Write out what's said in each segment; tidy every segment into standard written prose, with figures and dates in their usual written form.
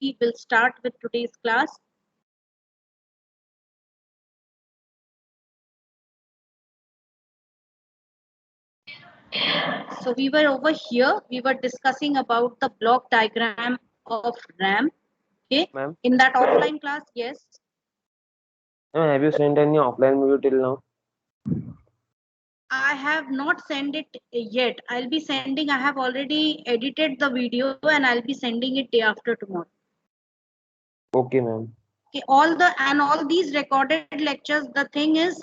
we will start with today's class. So we were over here, we were discussing about the block diagram of RAM. Okay, Ma'am, in that offline class, yes. have you sent any offline video till now? I have not sent it yet. I'll be sending, I have already edited the video and I'll be sending it day after tomorrow. Okay, ma'am. Okay, all these recorded lectures, the thing is,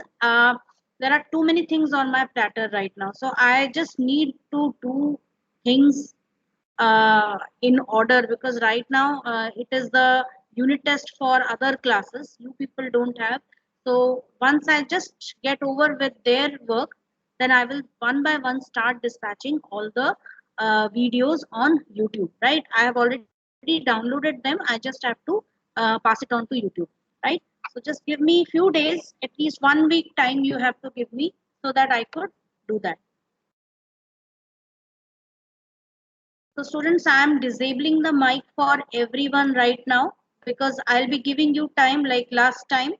there are too many things on my platter right now. So I just need to do things in order, because right now it is the unit test for other classes. You people don't have. So once I just get over with their work, then I will one by one start dispatching all the videos on YouTube. Right? I have already downloaded them. I just have to pass it on to YouTube. Right? So just give me few days, at least 1 week time you have to give me, so that I could do that. So students, I am disabling the mic for everyone right now, because I'll be giving you time like last time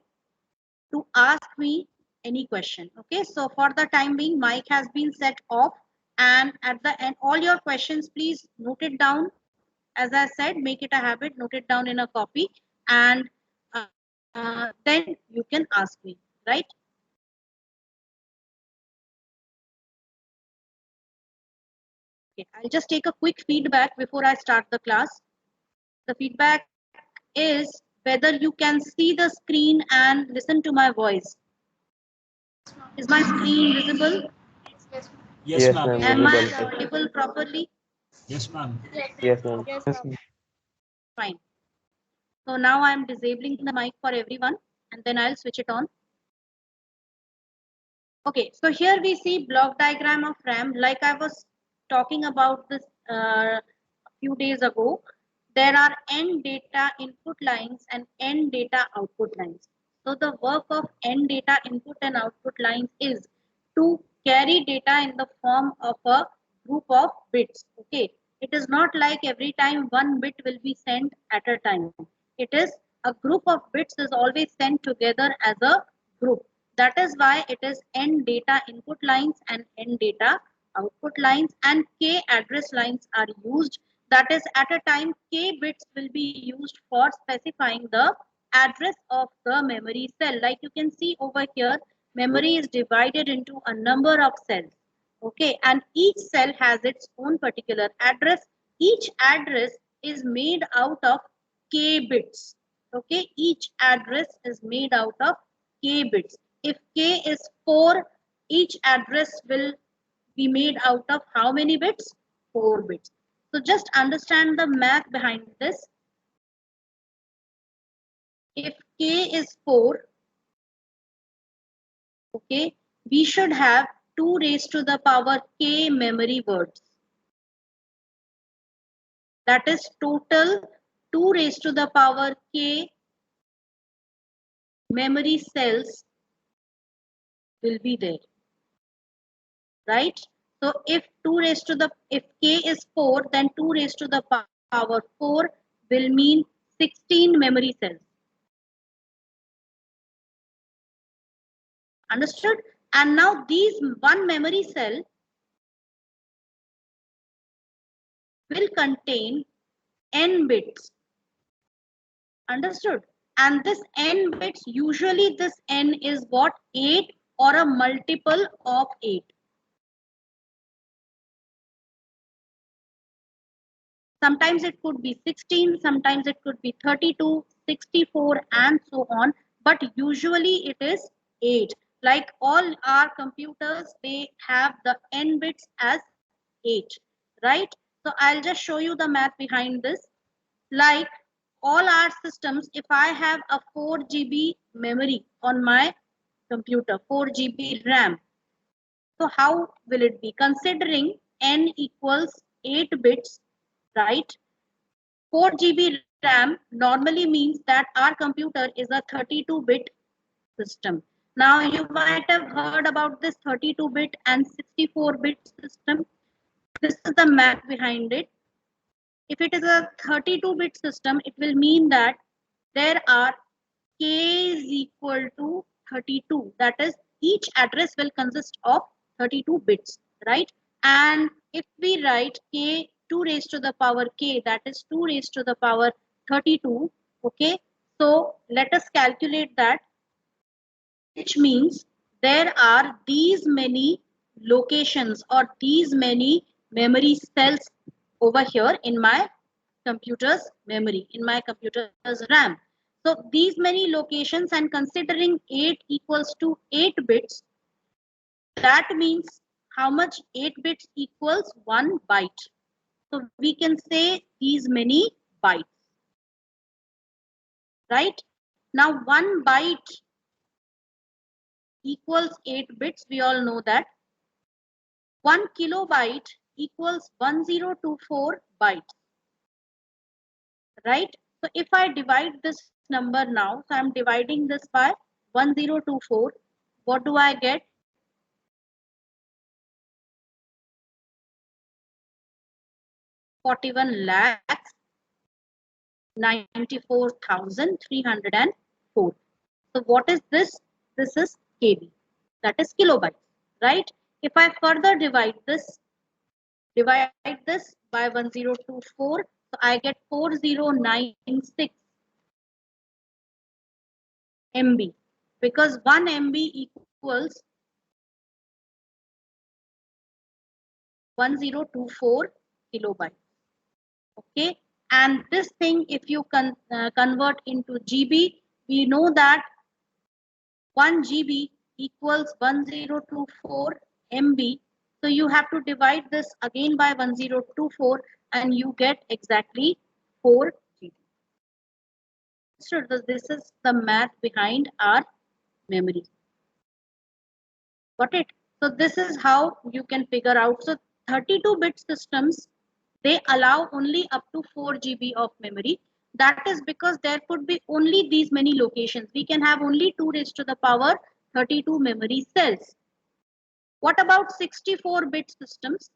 to ask me any question. Okay, so for the time being, mic has been set off, and at the end, all your questions, please note it down. As I said, make it a habit, note it down in a copy, and then you can ask me, right? Okay, I'll just take a quick feedback before I start the class. The feedback is whether you can see the screen and listen to my voice. Is my screen visible? Yes, Yes, ma'am. ma'am, Am I visible. audible properly? Yes, ma'am. Yes, ma'am. Yes, ma'am. Fine. So now I'm disabling the mic for everyone, and then I'll switch it on. Okay, so here we see block diagram of RAM. Like I was talking about this a few days ago, there are N data input lines and N data output lines. So the work of N data input and output lines is to carry data in the form of a group of bits. Okay, it is not like every time one bit will be sent at a time. It is a group of bits is always sent together as a group. That is why it is N data input lines and N data output lines, and K address lines are used. That is, at a time K bits will be used for specifying the address of the memory cell. Like you can see over here, memory is divided into a number of cells. Okay, and each cell has its own particular address. Each address is made out of K bits. Okay, each address is made out of K bits. If K is 4, each address will be made out of how many bits? 4 bits. So just understand the math behind this. If K is 4, okay, we should have 2 raised to the power K memory words. That is total 2 raised to the power K memory cells will be there, right? So if 2 raised to the, if K is 4, then 2 raised to the power 4 will mean 16 memory cells. Understood? And now these one memory cell will contain n bits. Understood? And this n bits, usually this n is what? 8 or a multiple of 8. Sometimes it could be 16, sometimes it could be 32, 64, and so on. But usually it is 8. Like all our computers, they have the n bits as 8, right? So I'll just show you the math behind this. Like all our systems, if I have a 4 GB memory on my computer, 4 GB RAM, so how will it be? Considering n equals 8 bits, right? 4 GB RAM normally means that our computer is a 32-bit system. Now you might have heard about this 32-bit and 64-bit system. This is the math behind it. If it is a 32-bit system, it will mean that there are k is equal to 32. That is, each address will consist of 32 bits, right? And if we write k 2 raised to the power k, that is 2 raised to the power 32, okay? So let us calculate that, which means there are these many locations or these many memory cells over here in my computer's memory, in my computer's RAM. So these many locations, and considering 8 equals to 8 bits, that means how much? 8 bits equals 1 byte. So we can say these many bytes, right? Now 1 byte equals 8 bits. We all know that. 1 kilobyte equals 1024 bytes, right? So if I divide this number now, so I'm dividing this by 1024, what do I get? 41 lakhs 94,304. So what is this? This is KB, that is kilobytes, right? If I further divide this by 1024, so I get 4096 MB, because 1 MB equals 1024 kilobytes. Okay, and this thing, if you convert into GB, we know that 1 GB equals 1024 MB. So you have to divide this again by 1024 and you get exactly 4 GB. So this is the math behind our memory. Got it? So this is how you can figure out. So 32-bit systems, they allow only up to 4 GB of memory. That is because there could be only these many locations. We can have only 2 raised to the power 32 memory cells. What about 64-bit systems?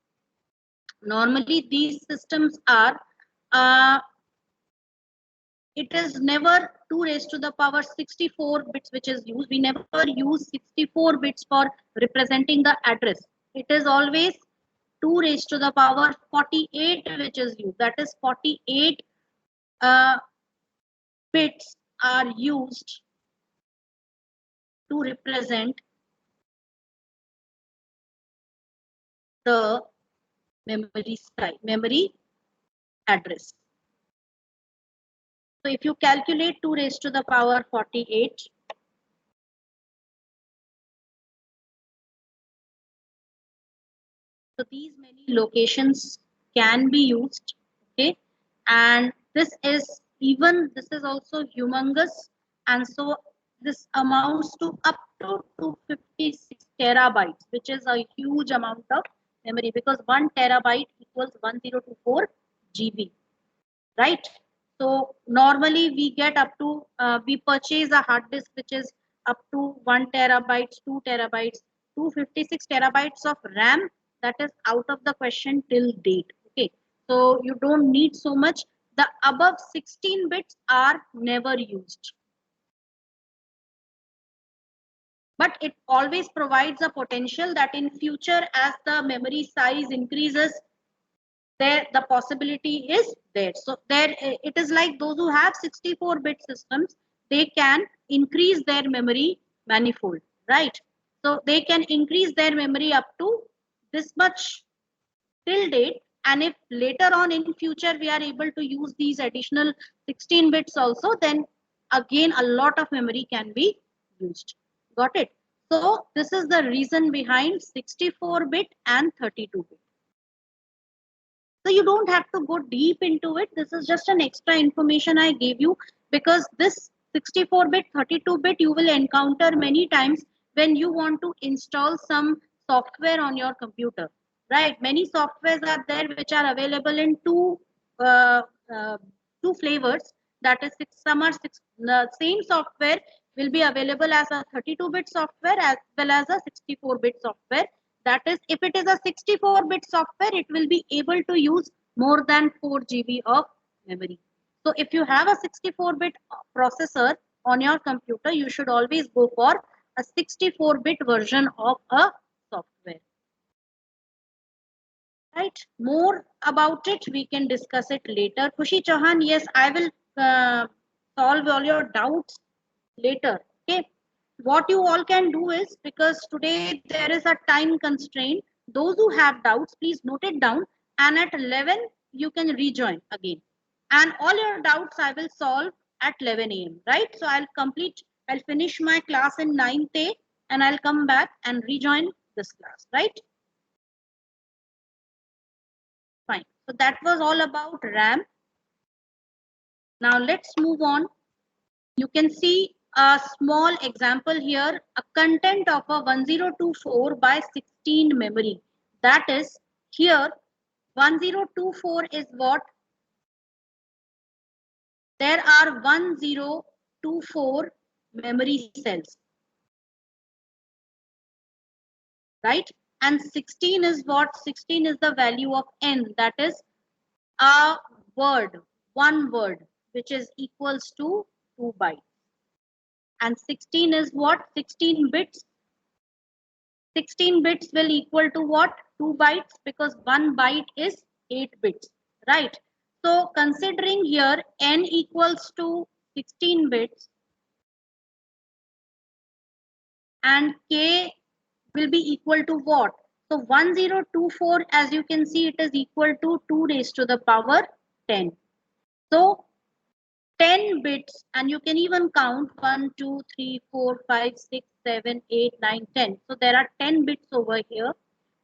Normally these systems are, it is never 2 raised to the power 64 bits which is used. We never use 64 bits for representing the address. It is always 2 raised to the power 48 which is used. That is 48 bits are used to represent the memory address. So if you calculate 2 raised to the power 48, so these many locations can be used, okay? And this is also humongous, and so this amounts to up to 256 terabytes, which is a huge amount of memory, because 1 terabyte equals 1024 GB, right? So normally we get up to, we purchase a hard disk which is up to 1 terabytes, 2 terabytes, 256 terabytes of RAM. That is out of the question till date. Okay, so you don't need so much. The above 16 bits are never used. But it always provides a potential that in future, as the memory size increases, there the possibility is there. So there it is like those who have 64-bit systems, they can increase their memory manifold, right? So they can increase their memory up to this much till date, and if later on in future we are able to use these additional 16 bits also, then again a lot of memory can be used. Got it? So this is the reason behind 64-bit and 32-bit. So you don't have to go deep into it. This is just an extra information I gave you, because this 64-bit, 32-bit you will encounter many times when you want to install some software on your computer, right? Many softwares are there which are available in two flavors. That is, the same software will be available as a 32-bit software as well as a 64-bit software. That is, if it is a 64-bit software, it will be able to use more than 4 GB of memory. So if you have a 64-bit processor on your computer, you should always go for a 64-bit version of a software. Right, more about it we can discuss it later. Khushi Chauhan, yes, I will solve all your doubts later. Okay, what you all can do is, because today there is a time constraint, those who have doubts, please note it down, and at 11 you can rejoin again, and all your doubts I will solve at 11 a.m. right? So I'll finish my class in 9th A and I'll come back and rejoin this class, right? Fine. So that was all about RAM. Now let's move on. You can see a small example here, a content of a 1024 by 16 memory. That is, here 1024 is what? There are 1024 memory cells, right? And 16 is what? 16 is the value of n, that is a word, one word, which is equals to 2 bytes. And 16 is what? 16 bits. 16 bits will equal to what? 2 bytes, because 1 byte is 8 bits, right? So considering here n equals to 16 bits and k will be equal to what? So 1024, as you can see, it is equal to 2 raised to the power 10. So 10 bits, and you can even count 1, 2, 3, 4, 5, 6, 7, 8, 9, 10. So there are 10 bits over here.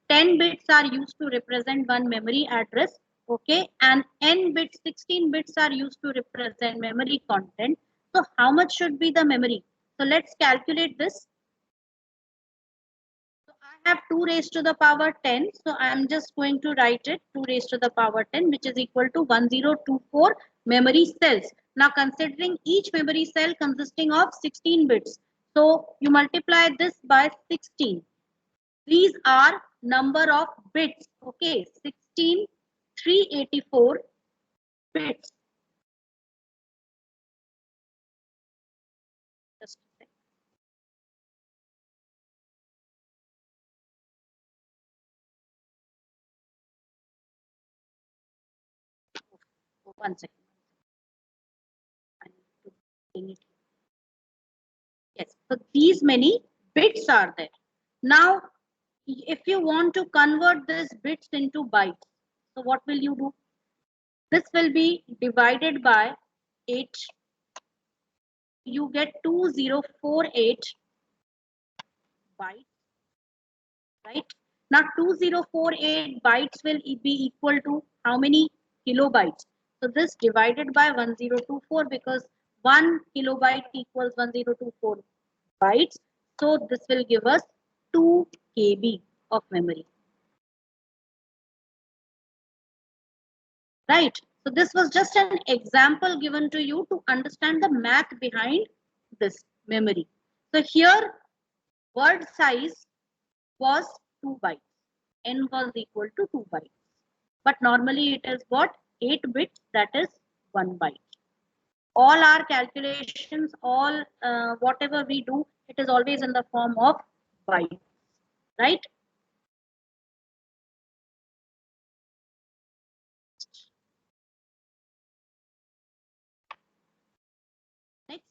10 bits are used to represent one memory address, okay, and n bits, 16 bits are used to represent memory content. So how much should be the memory? So let's calculate this. So I have 2 raised to the power 10. So I am just going to write it 2 raised to the power 10, which is equal to 1024 memory cells. Now considering each memory cell consisting of 16 bits. So you multiply this by 16. These are number of bits. Okay, 16, 384 bits. Just a second. Oh, 1 second. I need to bring it. Yes, so these many bits are there. Now, if you want to convert these bits into bytes, so what will you do? This will be divided by 8. You get 2048 bytes, right? Now 2048 bytes will be equal to how many kilobytes? So this divided by 1024, because 1 kilobyte equals 1024 bytes. So this will give us 2 KB of memory. Right. So this was just an example given to you to understand the math behind this memory. So here word size was 2 bytes. N was equal to 2 bytes. But normally it is what? 8 bits, that is 1 byte. All our calculations, all whatever we do, it is always in the form of bytes, right? Next.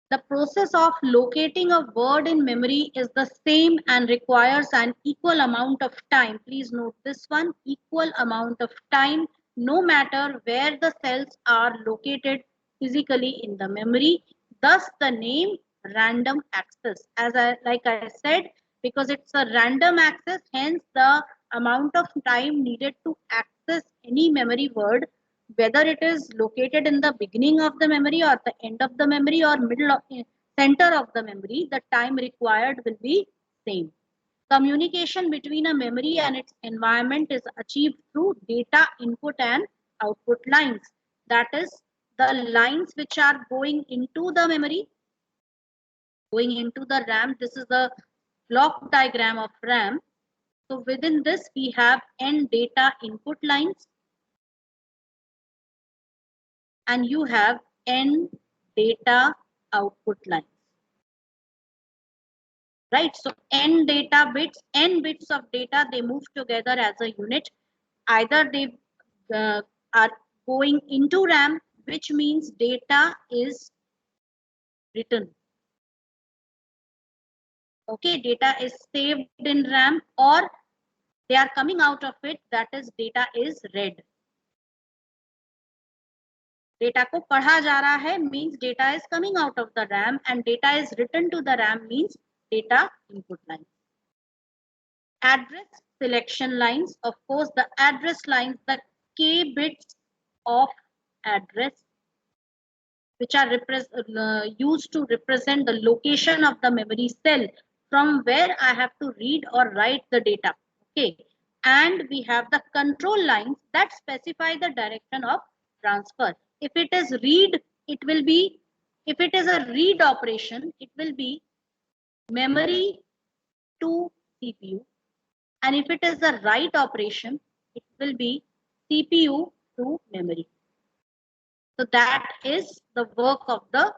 The process of locating a word in memory is the same and requires an equal amount of time. Please note this one, equal amount of time, no matter where the cells are located physically in the memory. Thus the name random access. Like I said, because it's a random access, hence the amount of time needed to access any memory word, whether it is located in the beginning of the memory or the end of the memory or middle of center of the memory, the time required will be same. Communication between a memory and its environment is achieved through data input and output lines. That is, the lines which are going into the memory, going into the RAM. This is the block diagram of RAM. So within this, we have n data input lines and you have n data output lines. Right? So n data bits, n bits of data, they move together as a unit. Either they are going into RAM, which means data is written. Okay, data is saved in RAM, or they are coming out of it, that is data is read. Data को पढ़ा जा रहा है means data is coming out of the RAM, and data is written to the RAM means data input line. Address selection lines, of course the address lines, the k bits of address which are used to represent the location of the memory cell from where I have to read or write the data. Okay, and we have the control lines that specify the direction of transfer. If it is read, it will be, if it is a read operation, it will be memory to CPU, and if it is a write operation, it will be CPU to memory. So that is the work of the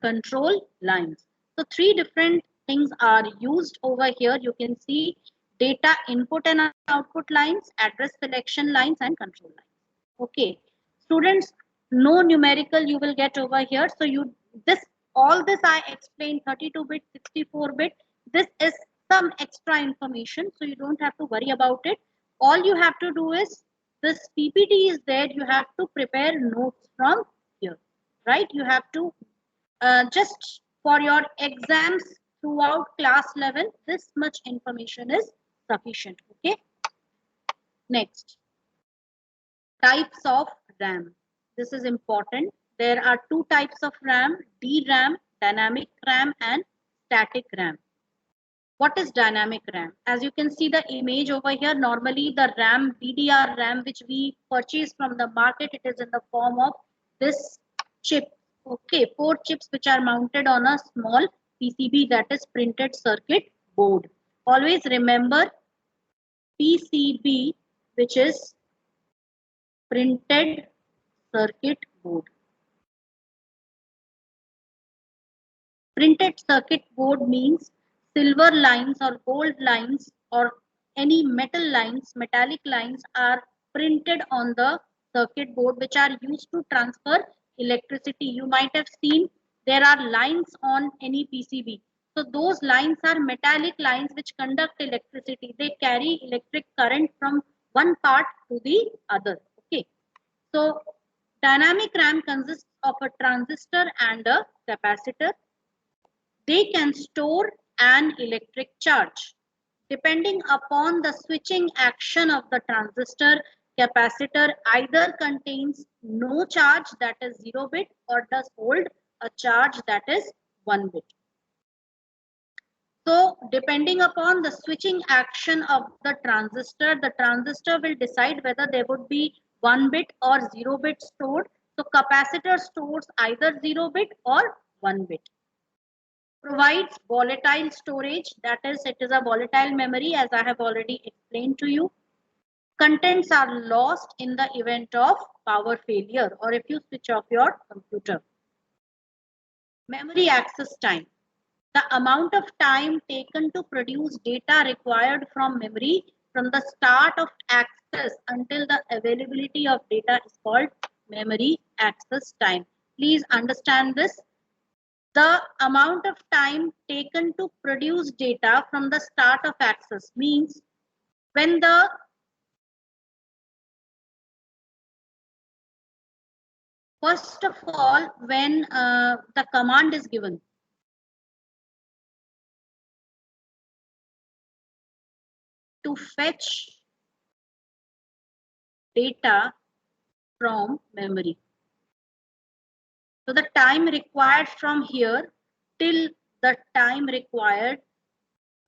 control lines. So three different things are used over here. You can see data input and output lines, address selection lines, and control lines. Okay, students, no numerical you will get over here. So you all this I explained 32-bit, 64-bit. This is some extra information, so you don't have to worry about it. All you have to do is, this PPT is there. You have to prepare notes from here, right? You have to just for your exams throughout class level, this much information is sufficient. Okay. Next, types of RAM. This is important. There are two types of RAM: DRAM, dynamic RAM, and static RAM. What is dynamic RAM? As you can see the image over here, normally the RAM, DDR RAM, which we purchase from the market, it is in the form of this chip. Okay, 4 chips which are mounted on a small PCB, that is printed circuit board. Always remember PCB, which is printed circuit board. Printed circuit board means silver lines or gold lines or any metal lines, metallic lines are printed on the circuit board, which are used to transfer electricity. You might have seen there are lines on any PCB. So those lines are metallic lines which conduct electricity. They carry electric current from one part to the other. Okay. So dynamic RAM consists of a transistor and a capacitor. They can store an electric charge. Depending upon the switching action of the transistor, capacitor either contains no charge, that is 0 bit, or does hold a charge, that is 1 bit. So depending upon the switching action of the transistor will decide whether there would be 1 bit or 0 bit stored. So capacitor stores either 0 bit or 1 bit. Provides volatile storage, that is, it is a volatile memory, as I have already explained to you. Contents are lost in the event of power failure or if you switch off your computer. Memory access time. The amount of time taken to produce data required from memory from the start of access until the availability of data is called memory access time. Please understand this. The amount of time taken to produce data from the start of access means when the first of all when the command is given. To fetch data from memory. So the time required from here till the time required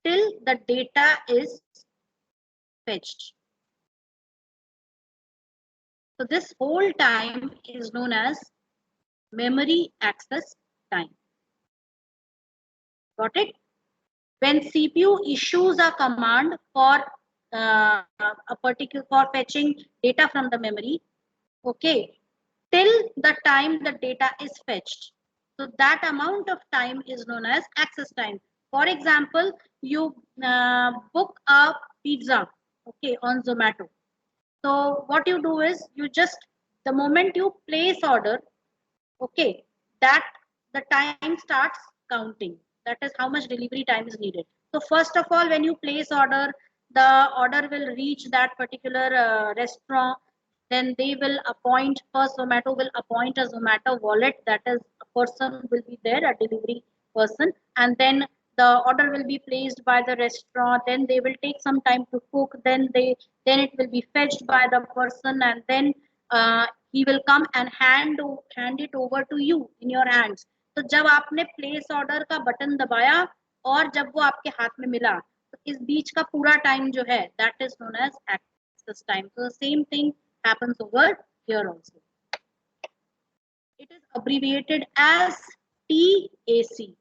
till the data is fetched. So this whole time is known as memory access time. Got it? When CPU issues a command for a particular for fetching data from the memory, okay, till the time the data is fetched. So that amount of time is known as access time. For example, you book a pizza, okay, on Zomato. So what you do is you just, the moment you place order, okay, that the time starts counting. That is how much delivery time is needed. So first of all, when you place order, the order will reach that particular restaurant. Then they will appoint, first Zomato will appoint a Zomato wallet, that is a person will be there, a delivery person, and then the order will be placed by the restaurant. Then they will take some time to cook, then it will be fetched by the person, and then he will come and hand it over to you in your hands. तो जब आपने place order का button दबाया और जब वो आपके हाथ में मिला, तो इस बीच का पूरा टाइम जो है, that is known as access time. So the same thing happens over here also. It is abbreviated as TAC,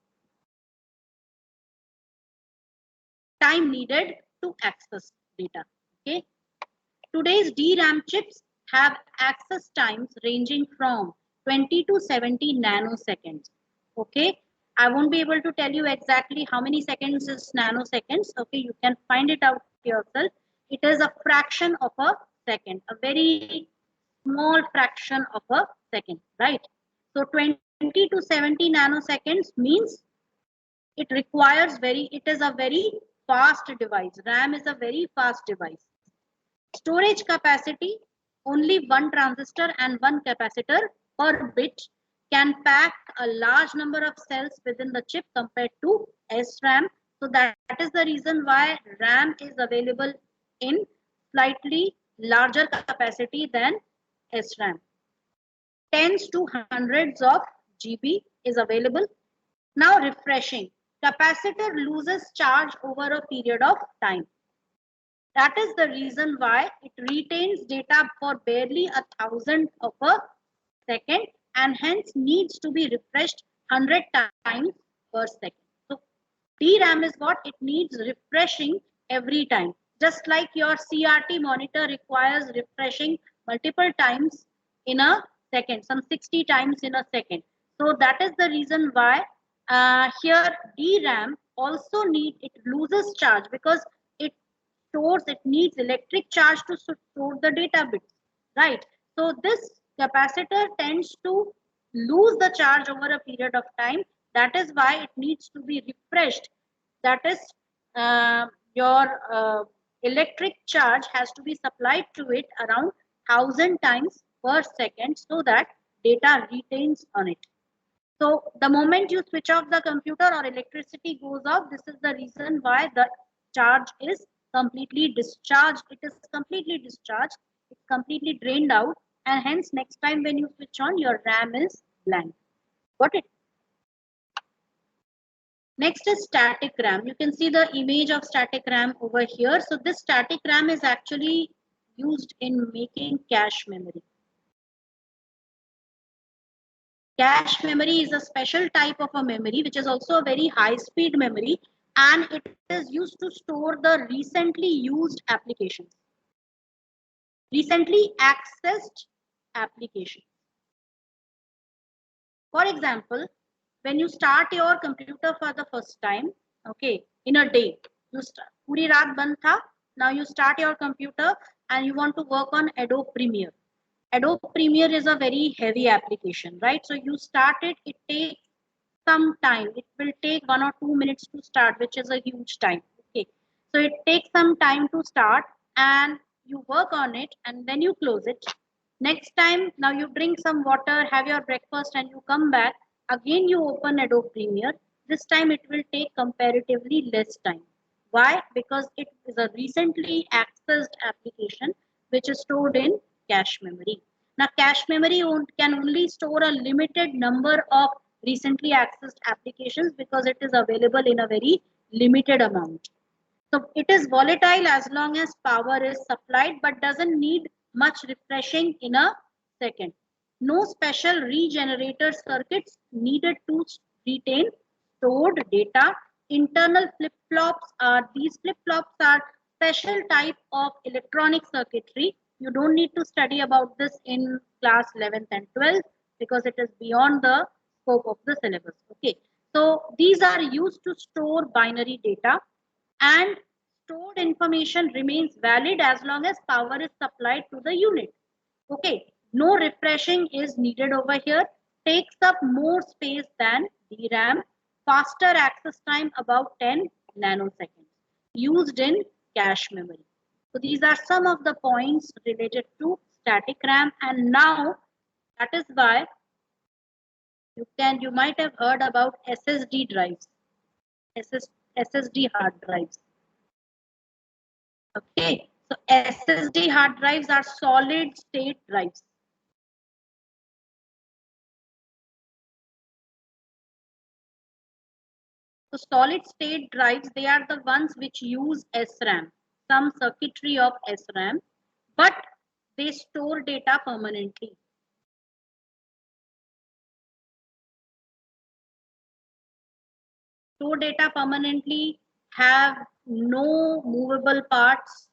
time needed to access data. Okay. Today's DRAM chips have access times ranging from 20 to 70 nanoseconds. Okay. I won't be able to tell you exactly how many seconds is nanoseconds. Okay. You can find it out yourself. It is a fraction of a second, a very small fraction of a second, right? So 20 to 70 nanoseconds means it is a very fast device. RAM is a very fast device. Storage capacity, only one transistor and one capacitor per bit can pack a large number of cells within the chip compared to SRAM. So that is the reason why RAM is available in slightly larger capacity than SRAM. Tens to hundreds of GB is available. Now refreshing. Capacitor loses charge over a period of time. That is the reason why it retains data for barely 1,000 of a second and hence needs to be refreshed 100 times per second. So DRAM is what? It needs refreshing every time. Just like your CRT monitor requires refreshing multiple times in a second, some 60 times in a second. So that is the reason why here DRAM also it loses charge because it needs electric charge to store the data bits, right? So this capacitor tends to lose the charge over a period of time. That is why it needs to be refreshed. That is, your electric charge has to be supplied to it around 1,000 times per second so that data retains on it. So the moment you switch off the computer or electricity goes off, this is the reason why the charge is completely discharged. It is completely discharged. It's completely drained out, and hence next time when you switch on, your RAM is blank. Got it? Next is static RAM. You can see the image of static RAM over here. So this static RAM is actually used in making cache memory. Cache memory is a special type of a memory which is also a very high speed memory, and it is used to store the recently used applications, recently accessed applications. For example, when you start your computer for the first time, okay, in a day, you start, puri raat band tha, now you start your computer and you want to work on Adobe Premiere. Adobe Premiere is a very heavy application, right? So you start it, it takes some time. It will take 1 or 2 minutes to start, which is a huge time. Okay, so it takes some time to start and you work on it and then you close it. Next time, now you drink some water, have your breakfast and you come back. Again, you open Adobe Premiere. This time it will take comparatively less time. Why? Because it is a recently accessed application which is stored in cache memory. Now, cache memory can only store a limited number of recently accessed applications because it is available in a very limited amount. So it is volatile as long as power is supplied, but doesn't need much refreshing in a second. No special regenerator circuits needed to retain stored data. Internal flip-flops these flip-flops are special type of electronic circuitry. You don't need to study about this in class 11th and 12th because it is beyond the scope of the syllabus. Okay, so these are used to store binary data, and stored information remains valid as long as power is supplied to the unit. Okay, no refreshing is needed over here. Takes up more space than DRAM. Faster access time about 10 nanoseconds. Used in cache memory. So these are some of the points related to static RAM, and now that is why you might have heard about SSD drives, SSD hard drives. Okay, so SSD hard drives are solid state drives. So solid state drives, they are the ones which use SRAM, some circuitry of SRAM, but they store data permanently. Store data permanently, have no movable parts.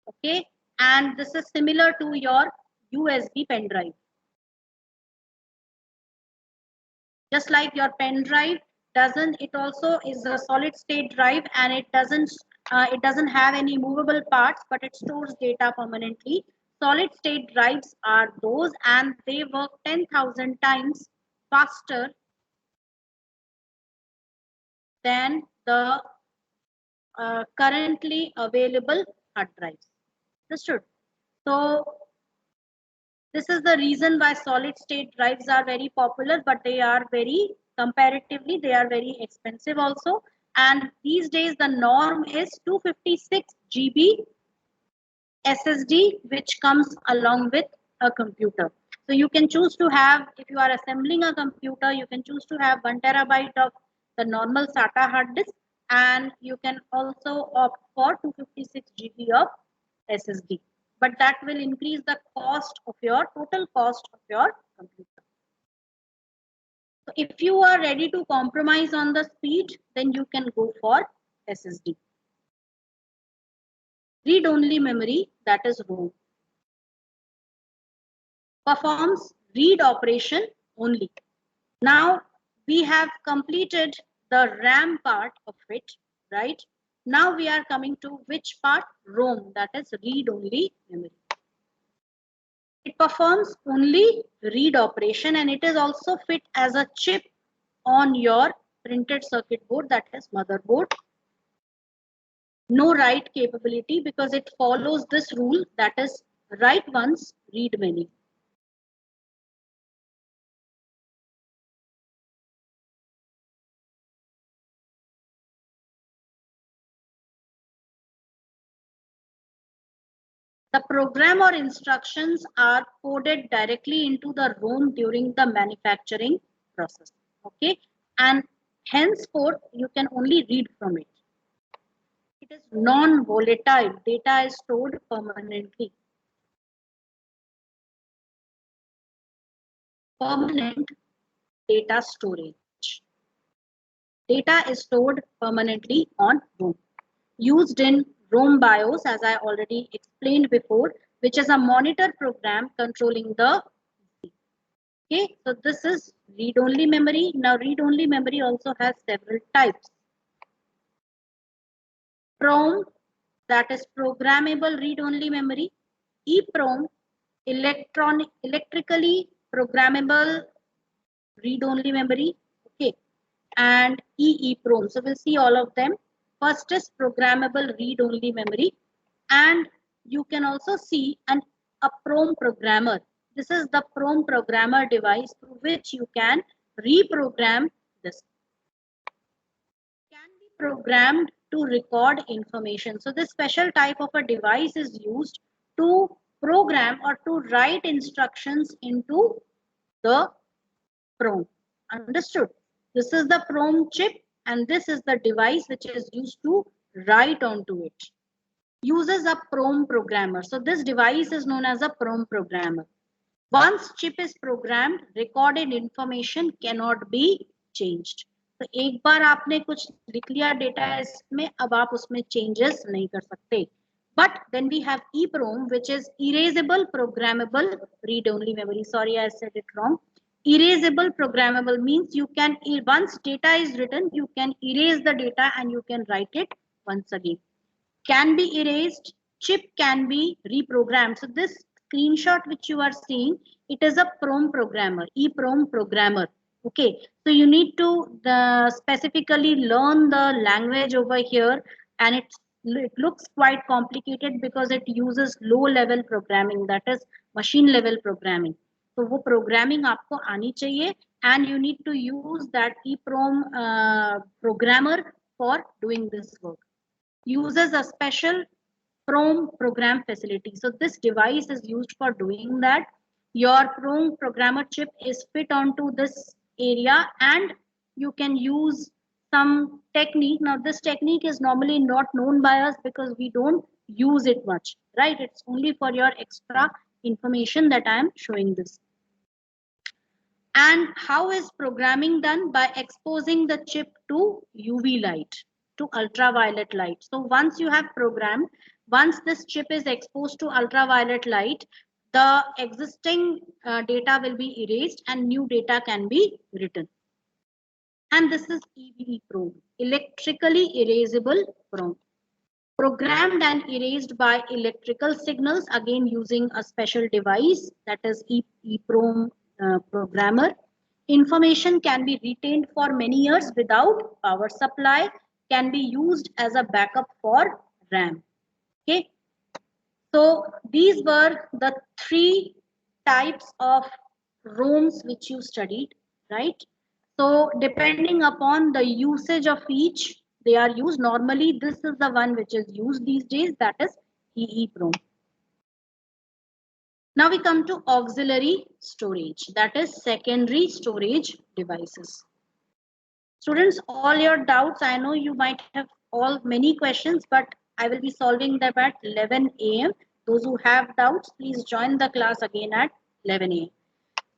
Okay, and this is similar to your USB pen drive. Just like your pen drive doesn't, it also is a solid state drive, and it doesn't have any movable parts, but it stores data permanently. Solid state drives are those, and they work 10,000 times faster than the currently available hard drives. Understood? So this is the reason why solid state drives are very popular, but they are comparatively, they are very expensive also. And these days the norm is 256 GB SSD, which comes along with a computer. So you can choose to have, if you are assembling a computer, you can choose to have 1 terabyte of the normal SATA hard disk, and you can also opt for 256 GB of SSD. But that will increase the cost of your total cost of your computer. So if you are ready to compromise on the speed, then you can go for SSD. Read-only memory, that is ROM. Performs read operation only. Now we have completed the RAM part of it, right? Now we are coming to which part? ROM, that is read-only memory. It performs only read operation, and it is also fit as a chip on your printed circuit board, that is motherboard. No write capability because it follows this rule, that is write once, read many. The program or instructions are coded directly into the ROM during the manufacturing process. Okay, and henceforth you can only read from it. It is non-volatile. Data is stored permanently. Permanent data storage. Data is stored permanently on ROM. Used in ROM BIOS, as I already explained before, which is a monitor program controlling the. Okay, so this is read-only memory. Now, read-only memory also has several types. PROM, that is programmable read-only memory. EPROM, electrically programmable read-only memory. Okay, and EEPROM. So we'll see all of them. First is programmable read-only memory, and you can also see a PROM programmer. This is the PROM programmer device through which you can reprogram this. It can be programmed to record information. So this special type of a device is used to program or to write instructions into the PROM. Understood? This is the PROM chip, and this is the device which is used to write onto it. Uses a PROM programmer. So this device is known as a PROM programmer. Once chip is programmed, recorded information cannot be changed. तो एक बार आपने कुछ लिख लिया data इसमें, अब आप उसमें चेंजेस नहीं कर सकते. But then we have EEPROM, which is erasable programmable read-only memory. Sorry, I said it wrong. Erasable programmable means you can, once data is written, you can erase the data and you can write it once again. Can be erased, chip can be reprogrammed. So this screenshot which you are seeing, it is a PROM programmer, EEPROM programmer. Okay, so you need to specifically learn the language over here, and it looks quite complicated because it uses low level programming, that is machine level programming. तो वो programming आपको आनी चाहिए, and you need to use that EEPROM programmer for doing this work. Uses a special PROM program facility. So this device is used for doing that. Your PROM programmer chip is fit onto this area, and you can use some technique. Now this technique is normally not known by us because we don't use it much, right? It's only for your extra information that I am showing this. And how is programming done? By exposing the chip to UV light, to ultraviolet light. So once you have programmed, once this chip is exposed to ultraviolet light, the existing data will be erased and new data can be written. And this is EEPROM, electrically erasable PROM. Programmed and erased by electrical signals, again using a special device, that is EEPROM programmer. Information can be retained for many years without power supply, can be used as a backup for RAM. Okay, so these were the 3 types of ROMs which you studied, right? So depending upon the usage of each, they are used. Normally this is the one which is used these days, that is EEPROM. Now we come to auxiliary storage, that is secondary storage devices. Students, all your doubts, I know you might have all many questions, but I will be solving them at 11 a.m. Those who have doubts, please join the class again at 11 a.m.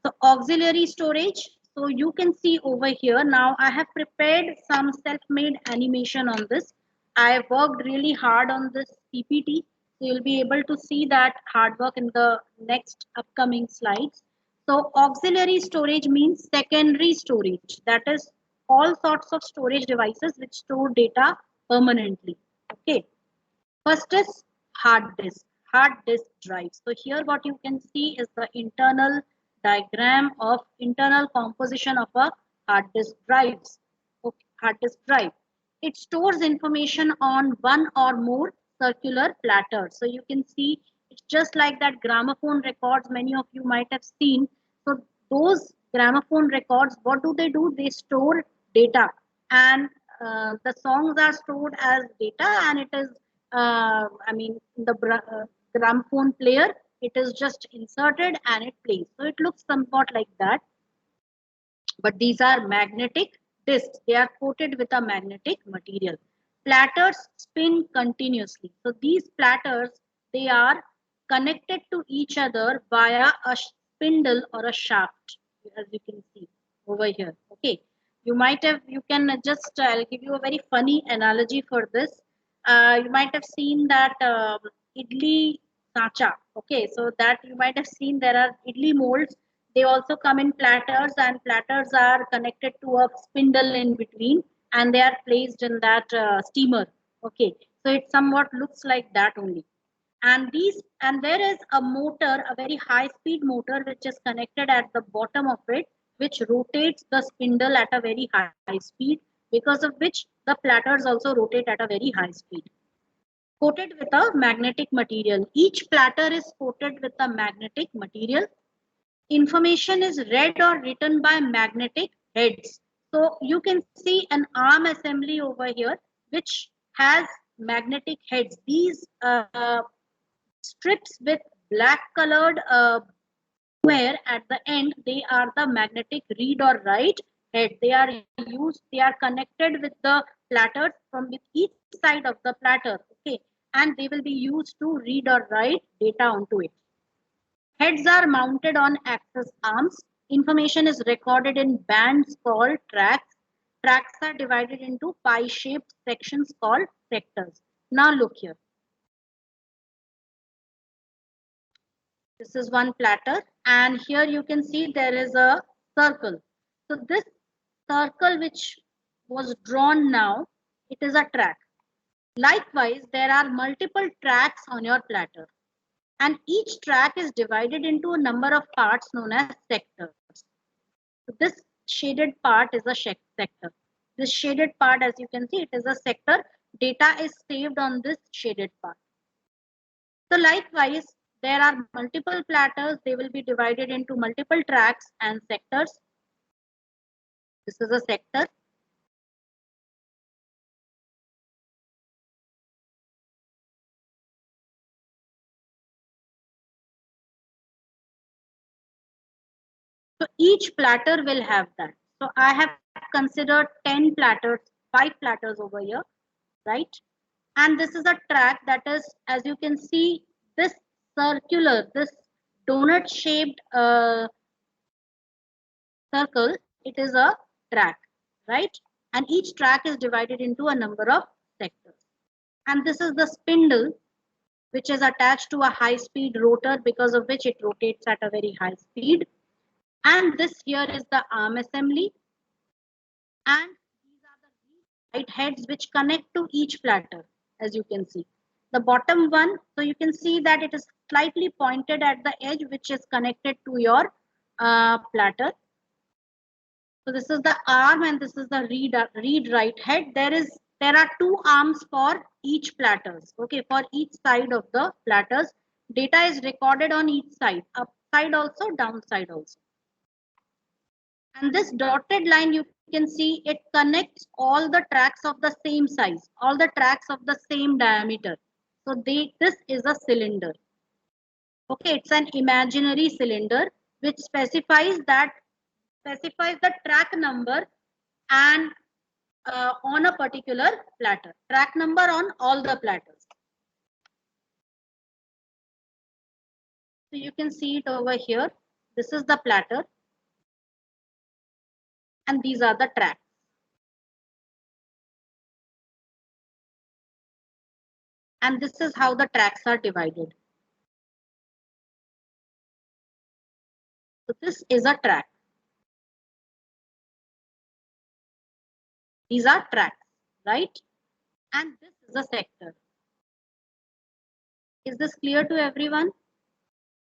So auxiliary storage. So you can see over here, now I have prepared some self-made animation on this. I worked really hard on this PPT. So you'll be able to see that hard work in the next upcoming slides. So auxiliary storage means secondary storage. That is all sorts of storage devices which store data permanently. Okay. First is hard disk drive. So here what you can see is the internal diagram of internal composition of a hard disk drives. Okay, hard disk drive. It stores information on one or more circular platters. So you can see it's just like that gramophone records many of you might have seen. So those gramophone records, what do? They store data, and the songs are stored as data, and it is I mean the gramophone player, it is just inserted and it plays. So it looks somewhat like that. But these are magnetic discs. They are coated with a magnetic material. Platters spin continuously. So these platters, they are connected to each other via a spindle or a shaft, as you can see over here. Okay. You can just, I'll give you a very funny analogy for this. You might have seen that idli sacha. Okay, so that you might have seen there are idli molds. They also come in platters, and platters are connected to a spindle in between, and they are placed in that steamer. Okay, so it somewhat looks like that only. And there is a motor, a very high speed motor, which is connected at the bottom of it, which rotates the spindle at a very high speed, because of which the platters also rotate at a very high speed. Coated with a magnetic material. Each platter is coated with a magnetic material. Information is read or written by magnetic heads. So you can see an arm assembly over here, which has magnetic heads. These strips with black colored square at the end, they are the magnetic read or write head. They are connected with the platters from with each side of the platter. Okay, and they will be used to read or write data onto it. Heads are mounted on axis arms. Information is recorded in bands called tracks. tracks are divided into pie-shaped sections called sectors. Now look here. This is one platter, and here you can see there is a circle. So this circle which was drawn now, it is a track. Likewise, there are multiple tracks on your platter, and each track is divided into a number of parts known as sectors. So this shaded part is a sector. This shaded part, as you can see, it is a sector. Data is saved on this shaded part. So likewise, there are multiple platters. They will be divided into multiple tracks and sectors. This is a sector. So each platter will have that. So I have considered 10 platters, 5 platters over here, right? And this is a track that is, as you can see, this circular, this donut shaped circle, it is a track, right? And each track is divided into a number of sectors. And this is the spindle, which is attached to a high-speed rotor, because of which it rotates at a very high speed. And this here is the arm assembly. And these are the right heads which connect to each platter, as you can see. The bottom one, so you can see that it is slightly pointed at the edge, which is connected to your platter. So this is the arm and this is the read write head. There are 2 arms for each platters. Okay, for each side of the platters, data is recorded on each side, upside also, downside also. And this dotted line, you can see it connects all the tracks of the same size, all the tracks of the same diameter. So this is a cylinder. Okay, it's an imaginary cylinder which specifies the track number and on a particular platter. Track number on all the platters. So you can see it over here. This is the platter. And these are the tracks. And this is how the tracks are divided. So this is a track. These are tracks, right? And this is a sector. Is this clear to everyone?